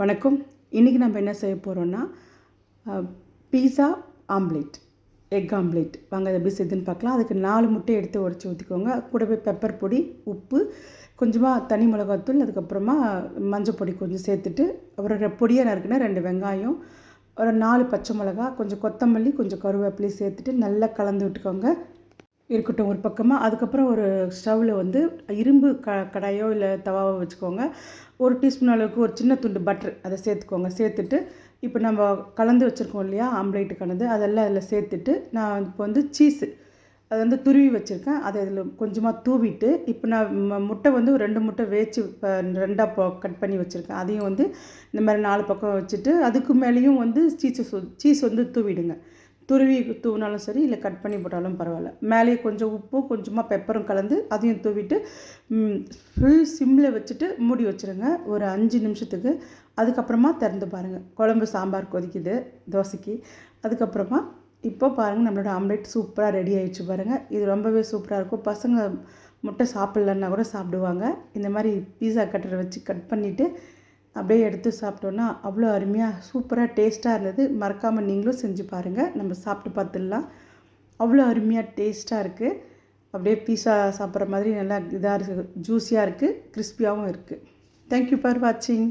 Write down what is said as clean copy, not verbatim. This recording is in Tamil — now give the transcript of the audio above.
வணக்கம். இன்றைக்கி நம்ம என்ன செய்ய போகிறோன்னா பீஸா ஆம்லேட், எக் ஆம்லேட். வாங்க அது எப்படி செய்யுதுன்னு பார்க்கலாம். அதுக்கு 4 முட்டை எடுத்து உடச்சி ஊற்றிக்கோங்க. கூடவே பெப்பர் பொடி, உப்பு, கொஞ்சமாக தனி மிளகாத்தூள், அதுக்கப்புறமா மஞ்சள் பொடி கொஞ்சம் சேர்த்துட்டு, அப்புறம் பொடியாக நறுக்குன்னா 2 வெங்காயம், ஒரு 4 பச்சை மிளகா, கொஞ்சம் கொத்தமல்லி, கொஞ்சம் கருவேப்பிலையும் சேர்த்துட்டு நல்லா கலந்து விட்டுக்கோங்க. இருக்கட்டும் ஒரு பக்கமாக. அதுக்கப்புறம் ஒரு ஸ்டவ்வில் வந்து இரும்பு கடாயோ இல்லை தவாவோ வச்சுக்கோங்க. 1 டீஸ்பூன் அளவுக்கு ஒரு சின்ன துண்டு பட்டர் அதை சேர்த்துக்கோங்க. சேர்த்துட்டு இப்போ நம்ம கலந்து வச்சுருக்கோம் இல்லையா ஆம்லேட்டுக்கானது, அதெல்லாம் அதில் சேர்த்துட்டு நான் இப்போ வந்து சீஸு அதை வந்து துருவி வச்சுருக்கேன். அதை இதில் கொஞ்சமாக தூவிட்டு, இப்போ நான் முட்டை வந்து ஒரு 2 முட்டை வேச்சு இப்போ 2ஆக கட் பண்ணி வச்சுருக்கேன். அதையும் வந்து இந்த மாதிரி 4 பக்கம் வச்சுட்டு, அதுக்கு மேலேயும் வந்து சீஸ் வந்து தூவிடுங்க. துருவி தூவினாலும் சரி, இல்லை கட் பண்ணி போட்டாலும் பரவாயில்ல. மேலேயே கொஞ்சம் உப்பும் கொஞ்சமாக பெப்பரும் கலந்து அதையும் தூவிட்டு ஃபுல் சிம்மில் வச்சுட்டு மூடி வச்சுருங்க ஒரு 5 நிமிஷத்துக்கு. அதுக்கப்புறமா திறந்து பாருங்கள். குழம்பு சாம்பார் கொதிக்குது தோசைக்கு. அதுக்கப்புறமா இப்போ பாருங்கள், நம்மளோட ஆம்லேட் சூப்பராக ரெடி ஆகிடுச்சு பாருங்கள். இது ரொம்பவே சூப்பராக இருக்கும். பசங்க முட்டை சாப்பிட்லன்னா கூட சாப்பிடுவாங்க. இந்த மாதிரி பீஸா கட்டரை வச்சு கட் பண்ணிவிட்டு அப்படியே எடுத்து சாப்பிட்டோன்னா அவ்வளோ அருமையாக சூப்பராக டேஸ்ட்டாக இருந்தது. மறக்காமல் நீங்களும் செஞ்சு பாருங்கள். நம்ம சாப்பிட்டு பார்த்துடலாம். அவ்வளோ அருமையாக டேஸ்ட்டாக இருக்குது. அப்படியே பீஸா சாப்பிட்ற மாதிரி நல்லா இதாக இருக்குது, ஜூஸியாக இருக்குது, கிறிஸ்பியாகவும் இருக்குது. தேங்க்யூ ஃபார் வாட்சிங்.